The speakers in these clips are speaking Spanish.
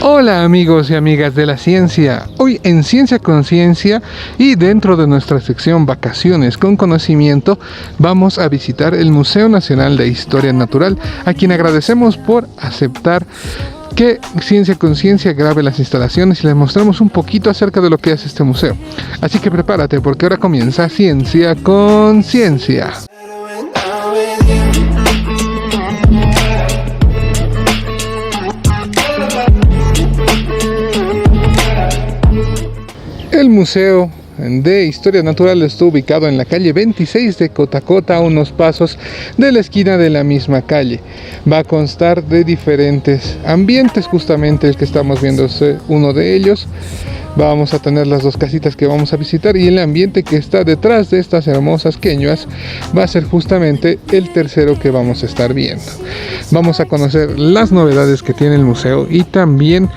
Hola amigos y amigas de la ciencia, hoy en Ciencia Conciencia y dentro de nuestra sección Vacaciones con Conocimiento vamos a visitar el Museo Nacional de Historia Natural, a quien agradecemos por aceptar que Ciencia Conciencia grabe las instalaciones y les mostramos un poquito acerca de lo que es este museo. Así que prepárate porque ahora comienza Ciencia Conciencia. El Museo de Historia Natural está ubicado en la calle 26 de Cotacota, a unos pasos de la esquina de la misma calle. Va a constar de diferentes ambientes, justamente el que estamos viendo es uno de ellos. Vamos a tener las dos casitas que vamos a visitar y el ambiente que está detrás de estas hermosas queñuas va a ser justamente el tercero que vamos a estar viendo. Vamos a conocer las novedades que tiene el museo y también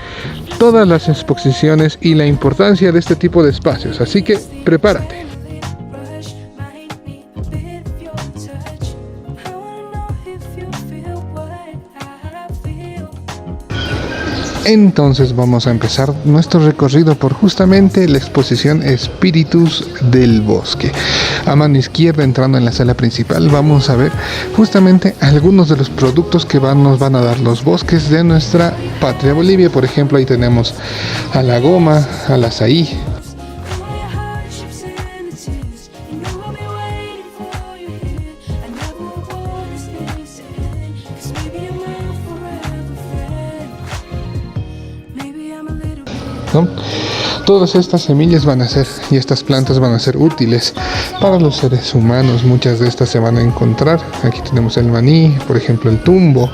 todas las exposiciones y la importancia de este tipo de espacios, así que prepárate. Entonces vamos a empezar nuestro recorrido por justamente la exposición Espíritus del Bosque. A mano izquierda, entrando en la sala principal, vamos a ver justamente algunos de los productos que nos van a dar los bosques de nuestra patria Bolivia. Por ejemplo, ahí tenemos a la goma, al azaí. ¿No? Todas estas semillas van a ser y estas plantas van a ser útiles para los seres humanos. Muchas de estas se van a encontrar. Aquí tenemos el maní, por ejemplo el tumbo,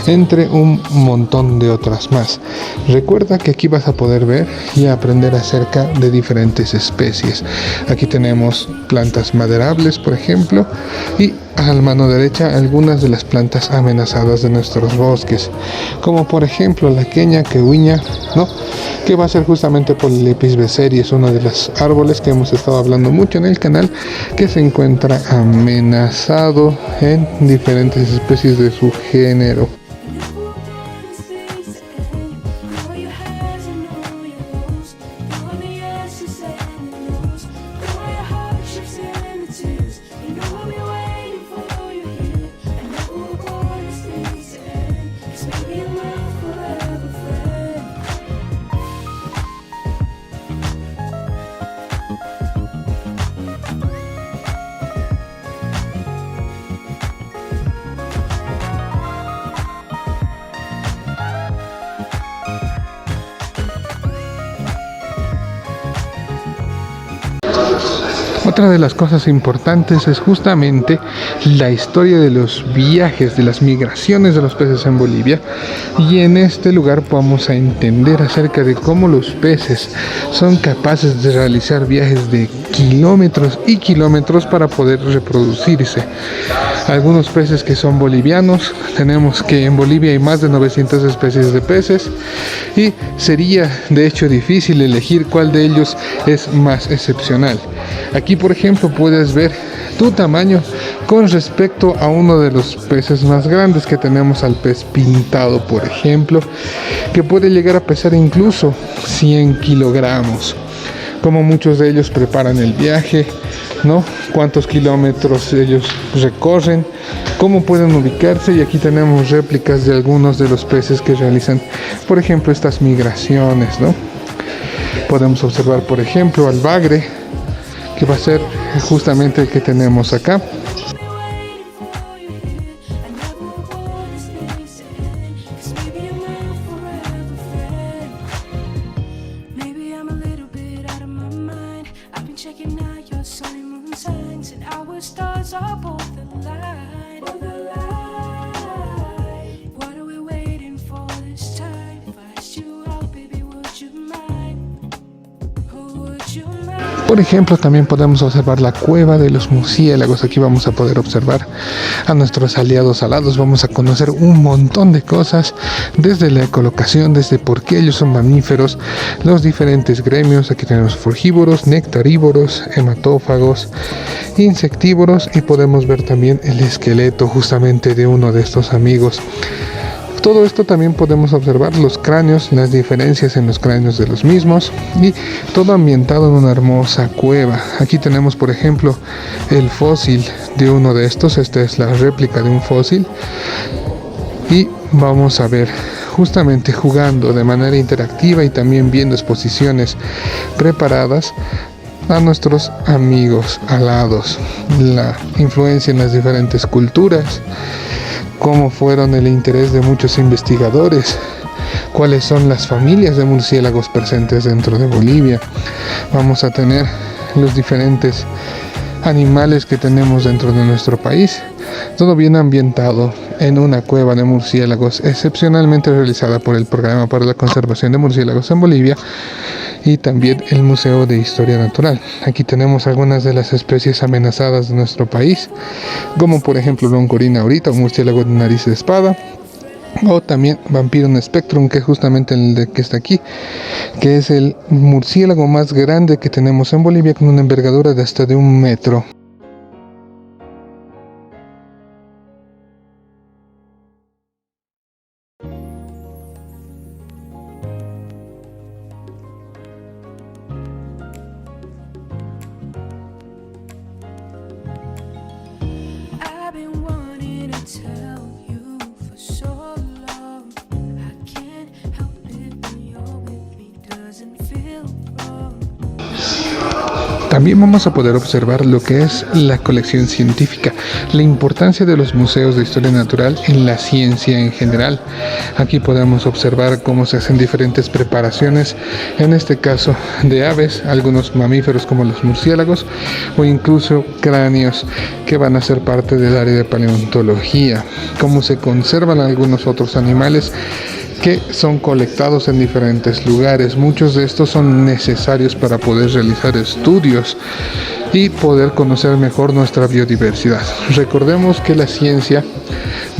entre un montón de otras más. Recuerda que aquí vas a poder ver y aprender acerca de diferentes especies. Aquí tenemos plantas maderables, por ejemplo, y a la mano derecha algunas de las plantas amenazadas de nuestros bosques, como por ejemplo la queña quehuiña, ¿no? Que va a ser justamente Polylepis becerri, es uno de los árboles que hemos estado hablando mucho en el canal, que se encuentra amenazado en diferentes especies de su género. Otra de las cosas importantes es justamente la historia de los viajes, de las migraciones de los peces en Bolivia, y en este lugar vamos a entender acerca de cómo los peces son capaces de realizar viajes de kilómetros y kilómetros para poder reproducirse. Algunos peces que son bolivianos, tenemos que en Bolivia hay más de 900 especies de peces y sería de hecho difícil elegir cuál de ellos es más excepcional. Aquí por ejemplo puedes ver tu tamaño con respecto a uno de los peces más grandes que tenemos, al pez pintado por ejemplo, que puede llegar a pesar incluso 100 kilogramos. Como muchos de ellos preparan el viaje, ¿no? Cuántos kilómetros ellos recorren, cómo pueden ubicarse, y aquí tenemos réplicas de algunos de los peces que realizan, por ejemplo, estas migraciones, ¿no? Podemos observar, por ejemplo, al bagre, que va a ser justamente el que tenemos acá. Por ejemplo, también podemos observar la cueva de los murciélagos. Aquí vamos a poder observar a nuestros aliados alados. Vamos a conocer un montón de cosas, desde la ecolocación, desde por qué ellos son mamíferos, los diferentes gremios. Aquí tenemos frugívoros, nectarívoros, hematófagos, insectívoros, y podemos ver también el esqueleto justamente de uno de estos amigos. Todo esto también podemos observar los cráneos, las diferencias en los cráneos de los mismos y todo ambientado en una hermosa cueva. Aquí tenemos, por ejemplo, el fósil de uno de estos. Esta es la réplica de un fósil y vamos a ver justamente jugando de manera interactiva y también viendo exposiciones preparadas a nuestros amigos alados, la influencia en las diferentes culturas, cómo fueron el interés de muchos investigadores, cuáles son las familias de murciélagos presentes dentro de Bolivia. Vamos a tener los diferentes animales que tenemos dentro de nuestro país, todo bien ambientado en una cueva de murciélagos excepcionalmente realizada por el Programa para la Conservación de Murciélagos en Bolivia y también el Museo de Historia Natural. Aquí tenemos algunas de las especies amenazadas de nuestro país, como por ejemplo Loncorina aurita, un murciélago de nariz de espada, o también Vampiron spectrum, que es justamente el de que está aquí, que es el murciélago más grande que tenemos en Bolivia, con una envergadura de hasta de 1 metro. También vamos a poder observar lo que es la colección científica, la importancia de los museos de historia natural en la ciencia en general. Aquí podemos observar cómo se hacen diferentes preparaciones, en este caso de aves, algunos mamíferos como los murciélagos o incluso cráneos que van a ser parte del área de paleontología, cómo se conservan algunos otros animales que son colectados en diferentes lugares. Muchos de estos son necesarios para poder realizar estudios y poder conocer mejor nuestra biodiversidad. Recordemos que la ciencia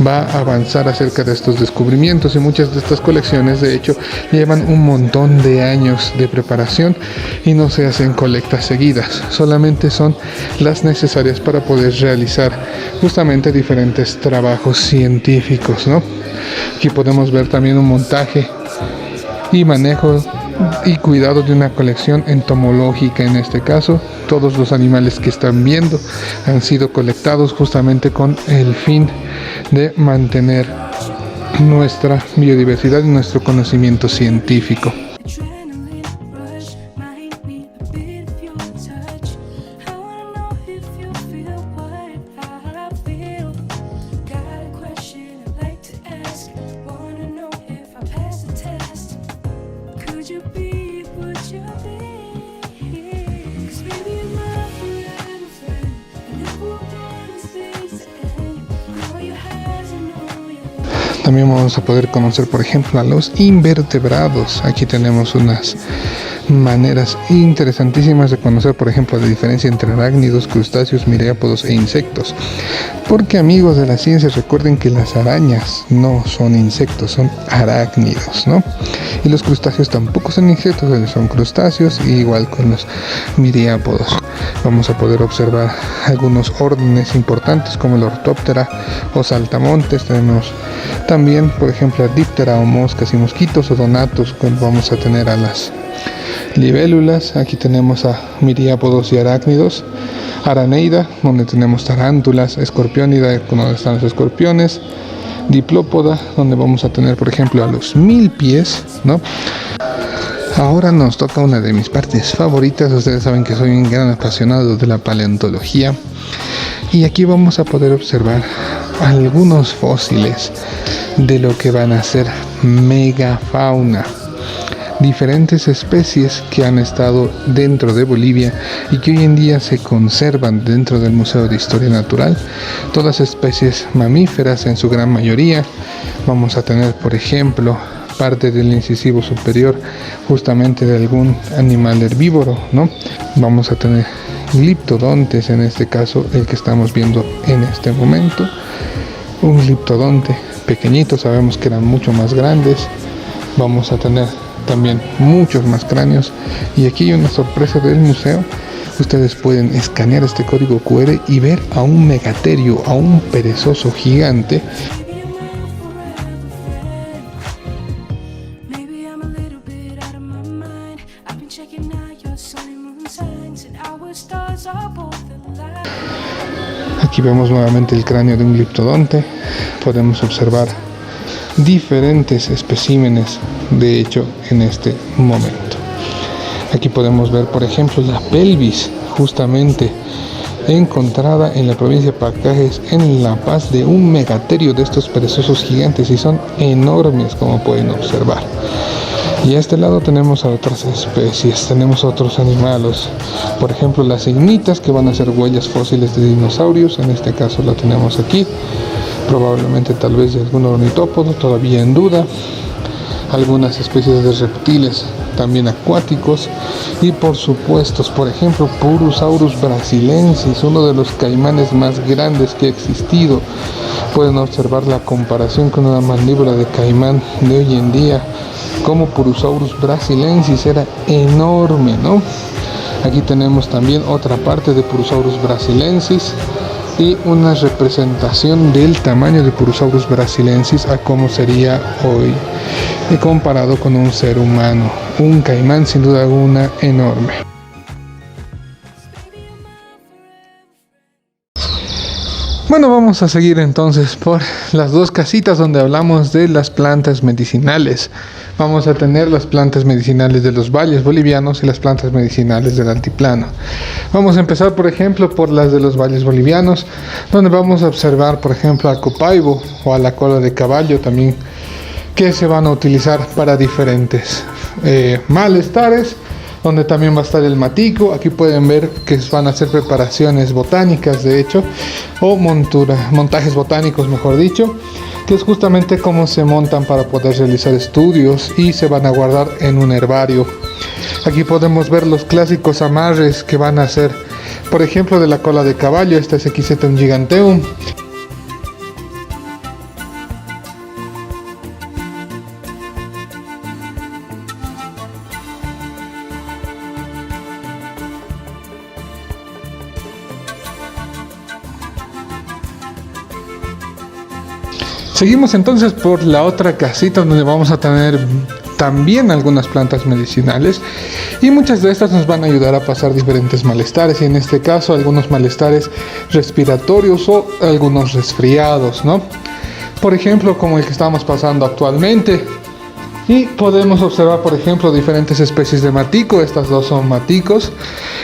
va a avanzar acerca de estos descubrimientos y muchas de estas colecciones de hecho llevan un montón de años de preparación y no se hacen colectas seguidas, solamente son las necesarias para poder realizar justamente diferentes trabajos científicos, ¿no? Aquí podemos ver también un montaje y manejo y cuidado de una colección entomológica. En este caso, todos los animales que están viendo han sido colectados justamente con el fin de mantener nuestra biodiversidad y nuestro conocimiento científico. También vamos a poder conocer, por ejemplo, a los invertebrados. Aquí tenemos unas maneras interesantísimas de conocer, por ejemplo, la diferencia entre arácnidos, crustáceos, miriápodos e insectos. Porque, amigos de la ciencia, recuerden que las arañas no son insectos, son arácnidos, ¿no? Y los crustáceos tampoco son insectos, son crustáceos, igual con los miriápodos. Vamos a poder observar algunos órdenes importantes como el Orthoptera o saltamontes. Tenemos también, por ejemplo, a Diptera o moscas y mosquitos, o Donatus. Vamos a tener a las libélulas. Aquí tenemos a miriápodos y arácnidos. Araneida, donde tenemos tarántulas. Escorpiónida, donde están los escorpiones. Diplópoda, donde vamos a tener, por ejemplo, a los 1000 pies, ¿no? Ahora nos toca una de mis partes favoritas. Ustedes saben que soy un gran apasionado de la paleontología. Y aquí vamos a poder observar algunos fósiles de lo que van a ser megafauna. Diferentes especies que han estado dentro de Bolivia y que hoy en día se conservan dentro del Museo de Historia Natural. Todas especies mamíferas en su gran mayoría. Vamos a tener, por ejemplo, parte del incisivo superior justamente de algún animal herbívoro, ¿no? Vamos a tener gliptodontes, en este caso el que estamos viendo en este momento. Un gliptodonte pequeñito, sabemos que eran mucho más grandes. Vamos a tener también muchos más cráneos, y aquí hay una sorpresa del museo. Ustedes pueden escanear este código QR y ver a un megaterio, a un perezoso gigante. I'm a little bit out of my mind. I've been checking out your sun and moon signs, and our stars are both aligned. Aquí vemos nuevamente el cráneo de un gliptodonte. Podemos observar diferentes especímenes de hecho en este momento. Aquí podemos ver, por ejemplo, la pelvis justamente encontrada en la provincia de Pacajes, en La Paz, de un megaterio de estos perezosos gigantes, y son enormes, como pueden observar. Y a este lado tenemos a otras especies, tenemos otros animales, por ejemplo las ignitas, que van a ser huellas fósiles de dinosaurios. En este caso la tenemos aquí, probablemente tal vez de algún ornitópodo, todavía en duda. Algunas especies de reptiles también acuáticos, y por supuesto, por ejemplo, Purusaurus brasilensis, uno de los caimanes más grandes que ha existido. Pueden observar la comparación con una mandíbula de caimán de hoy en día, como Purusaurus brasilensis era enorme, ¿no? Aquí tenemos también otra parte de Purusaurus brasilensis y una representación del tamaño de Purusaurus brasilensis a cómo sería hoy comparado con un ser humano. Un caimán sin duda alguna enorme. Bueno, vamos a seguir entonces por las dos casitas donde hablamos de las plantas medicinales. Vamos a tener las plantas medicinales de los valles bolivianos y las plantas medicinales del altiplano. Vamos a empezar, por ejemplo, por las de los valles bolivianos, donde vamos a observar, por ejemplo, a copaibo o a la cola de caballo también, que se van a utilizar para diferentes malestares, donde también va a estar el matico. Aquí pueden ver que van a hacer preparaciones botánicas, de hecho, o montajes botánicos, mejor dicho, que es justamente cómo se montan para poder realizar estudios y se van a guardar en un herbario. Aquí podemos ver los clásicos amarres que van a hacer, por ejemplo, de la cola de caballo. Este es Equisetum giganteum. Seguimos entonces por la otra casita, donde vamos a tener también algunas plantas medicinales, y muchas de estas nos van a ayudar a pasar diferentes malestares, y en este caso algunos malestares respiratorios o algunos resfriados, ¿no? Por ejemplo, como el que estamos pasando actualmente. Y podemos observar, por ejemplo, diferentes especies de matico. Estas dos son maticos,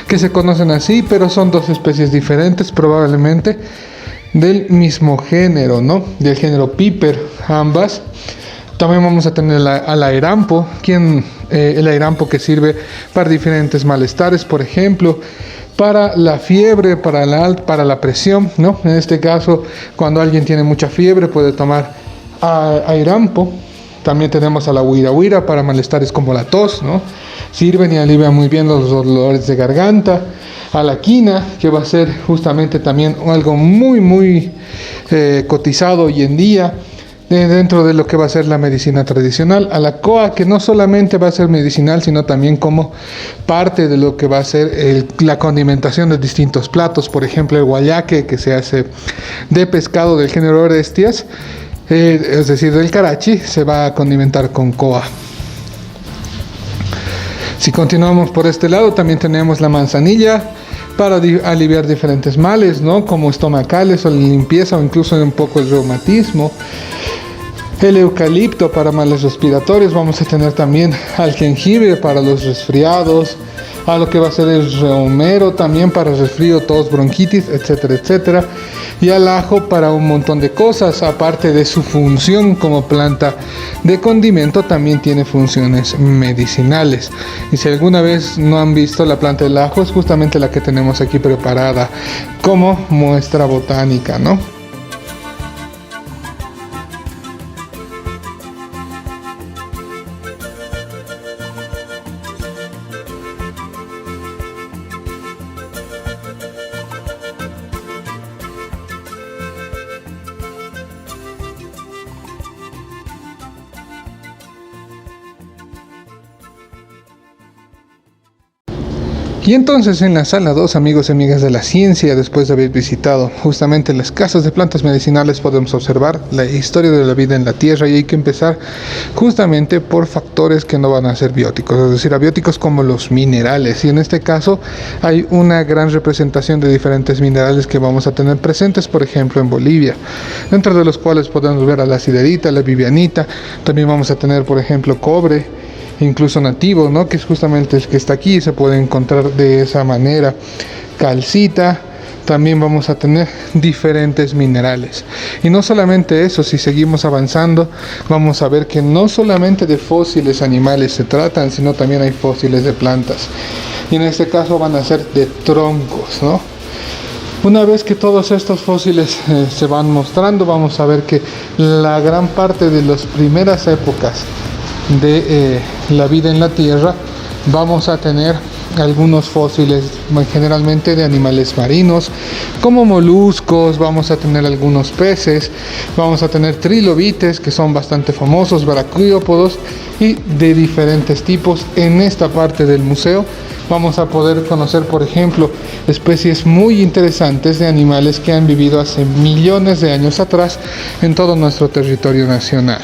que se conocen así, pero son dos especies diferentes, probablemente del mismo género, ¿no? Del género Piper, ambas. También vamos a tener al airampo, el airampo que sirve para diferentes malestares, por ejemplo, para la fiebre, para la presión, ¿no? En este caso, cuando alguien tiene mucha fiebre, puede tomar airampo. También tenemos a la huira para malestares como la tos, ¿no? Sirven y alivian muy bien los dolores de garganta. A la quina, que va a ser justamente también algo muy cotizado hoy en día dentro de lo que va a ser la medicina tradicional. A la coa, que no solamente va a ser medicinal, sino también como parte de lo que va a ser la condimentación de distintos platos. Por ejemplo, el guayaque, que se hace de pescado del género Orestias, es decir, del carachi, se va a condimentar con coa. Si continuamos por este lado, también tenemos la manzanilla para aliviar diferentes males, ¿no? Como estomacales o limpieza, o incluso un poco el reumatismo. El eucalipto para males respiratorios. Vamos a tener también al jengibre para los resfriados, a lo que va a ser el romero también para resfrío, tos, bronquitis, etcétera, etcétera. Y al ajo para un montón de cosas. Aparte de su función como planta de condimento, también tiene funciones medicinales. Y si alguna vez no han visto la planta del ajo, es justamente la que tenemos aquí preparada como muestra botánica, ¿no? Y entonces en la sala 2, amigos y amigas de la ciencia, después de haber visitado justamente las casas de plantas medicinales, podemos observar la historia de la vida en la Tierra, y hay que empezar justamente por factores que no van a ser bióticos, es decir, abióticos como los minerales. Y en este caso hay una gran representación de diferentes minerales que vamos a tener presentes, por ejemplo, en Bolivia, dentro de los cuales podemos ver a la siderita, la vivianita. También vamos a tener, por ejemplo, cobre, incluso nativo, ¿no? Que es justamente el que está aquí, se puede encontrar de esa manera. Calcita, también vamos a tener diferentes minerales. Y no solamente eso, si seguimos avanzando, vamos a ver que no solamente de fósiles animales se tratan, sino también hay fósiles de plantas. Y en este caso van a ser de troncos, ¿no? Una vez que todos estos fósiles se van mostrando, vamos a ver que la gran parte de las primeras épocas de la vida en la Tierra, vamos a tener algunos fósiles generalmente de animales marinos como moluscos, vamos a tener algunos peces, vamos a tener trilobites que son bastante famosos, braquiópodos y de diferentes tipos. En esta parte del museo vamos a poder conocer, por ejemplo, especies muy interesantes de animales que han vivido hace millones de años atrás en todo nuestro territorio nacional.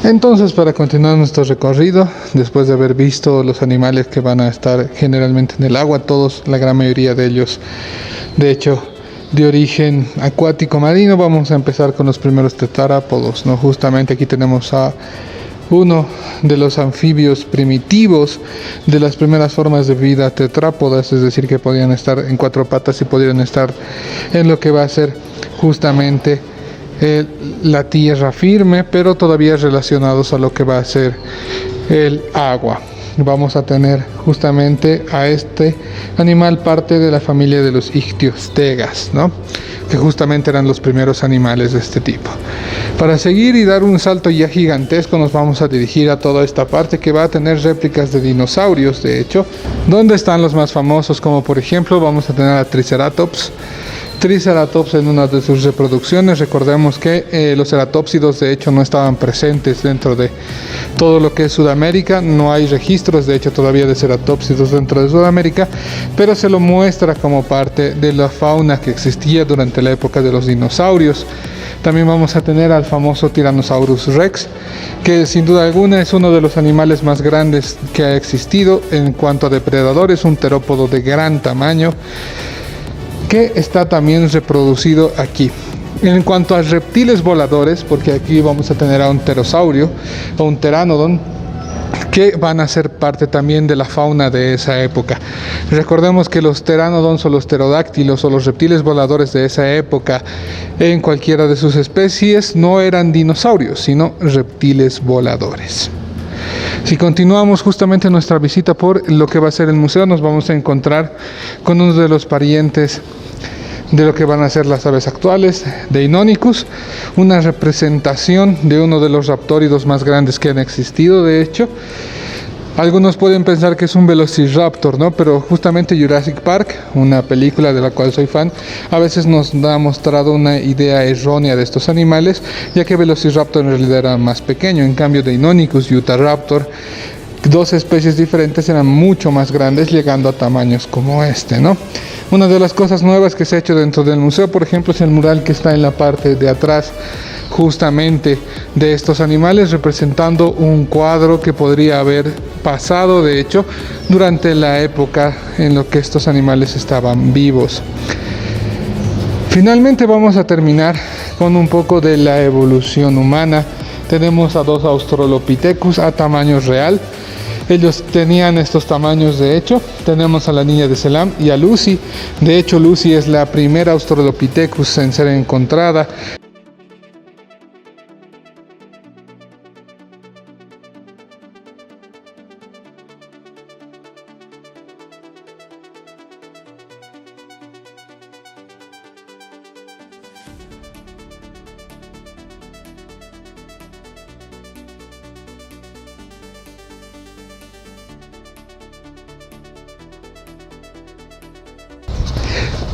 Entonces, para continuar nuestro recorrido, después de haber visto los animales que van a estar generalmente en el agua, todos, la gran mayoría de ellos, de hecho, de origen acuático marino, vamos a empezar con los primeros tetrapodos, ¿no? Justamente aquí tenemos a uno de los anfibios primitivos, de las primeras formas de vida tetrápodas, es decir, que podían estar en cuatro patas y podrían estar en lo que va a ser justamente la tierra firme, pero todavía relacionados a lo que va a ser el agua. Vamos a tener justamente a este animal parte de la familia de los ictiostegas, ¿no? Que justamente eran los primeros animales de este tipo. Para seguir y dar un salto ya gigantesco, nos vamos a dirigir a toda esta parte que va a tener réplicas de dinosaurios, de hecho, donde están los más famosos, como por ejemplo vamos a tener a Triceratops en una de sus reproducciones. Recordemos que los ceratópsidos de hecho no estaban presentes dentro de todo lo que es Sudamérica, no hay registros de hecho todavía de ceratópsidos dentro de Sudamérica, pero se lo muestra como parte de la fauna que existía durante la época de los dinosaurios. También vamos a tener al famoso Tyrannosaurus Rex, que sin duda alguna es uno de los animales más grandes que ha existido en cuanto a depredadores, un terópodo de gran tamaño, que está también reproducido aquí. En cuanto a reptiles voladores, porque aquí vamos a tener a un pterosaurio o un pteranodon, que van a ser parte también de la fauna de esa época. Recordemos que los pteranodons o los pterodáctilos o los reptiles voladores de esa época, en cualquiera de sus especies, no eran dinosaurios, sino reptiles voladores. Si continuamos justamente nuestra visita por lo que va a ser el museo, nos vamos a encontrar con uno de los parientes de lo que van a ser las aves actuales, Deinonychus, una representación de uno de los raptóridos más grandes que han existido, de hecho. Algunos pueden pensar que es un velociraptor, ¿no? Pero justamente Jurassic Park, una película de la cual soy fan, a veces nos ha mostrado una idea errónea de estos animales, ya que Velociraptor en realidad era más pequeño. En cambio, Deinonychus y Utahraptor, dos especies diferentes, eran mucho más grandes, llegando a tamaños como este, ¿no? Una de las cosas nuevas que se ha hecho dentro del museo, por ejemplo, es el mural que está en la parte de atrás justamente de estos animales, representando un cuadro que podría haber pasado, de hecho, durante la época en la que estos animales estaban vivos. Finalmente vamos a terminar con un poco de la evolución humana. Tenemos a dos Australopithecus a tamaño real. Ellos tenían estos tamaños, de hecho. Tenemos a la niña de Selam y a Lucy. De hecho, Lucy es la primera Australopithecus en ser encontrada.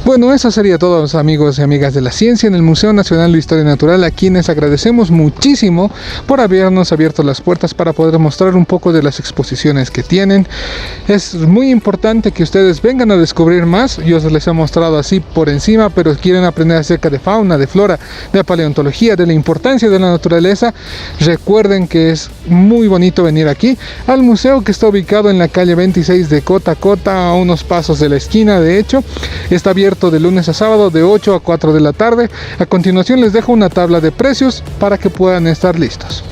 Bueno, eso sería todo, amigos y amigas de la ciencia en el Museo Nacional de Historia Natural, a quienes agradecemos muchísimo por habernos abierto las puertas para poder mostrar un poco de las exposiciones que tienen. Es muy importante que ustedes vengan a descubrir más. Yo les he mostrado así por encima, pero quieren aprender acerca de fauna, de flora, de paleontología, de la importancia de la naturaleza. Recuerden que es muy bonito venir aquí al museo, que está ubicado en la calle 26 de Cota a Cota, a unos pasos de la esquina. De hecho, está abierto de lunes a sábado de 8 a 4 de la tarde. A continuación les dejo una tabla de precios para que puedan estar listos.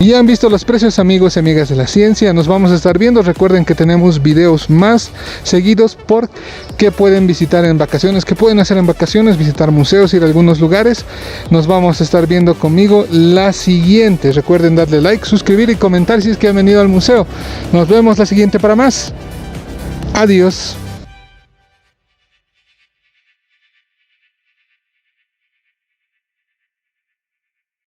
Ya han visto los precios, amigos y amigas de la ciencia. Nos vamos a estar viendo. Recuerden que tenemos videos más seguidos por que pueden visitar en vacaciones, que pueden hacer en vacaciones, visitar museos, ir a algunos lugares. Nos vamos a estar viendo conmigo la siguiente. Recuerden darle like, suscribir y comentar si es que han venido al museo. Nos vemos la siguiente para más. Adiós.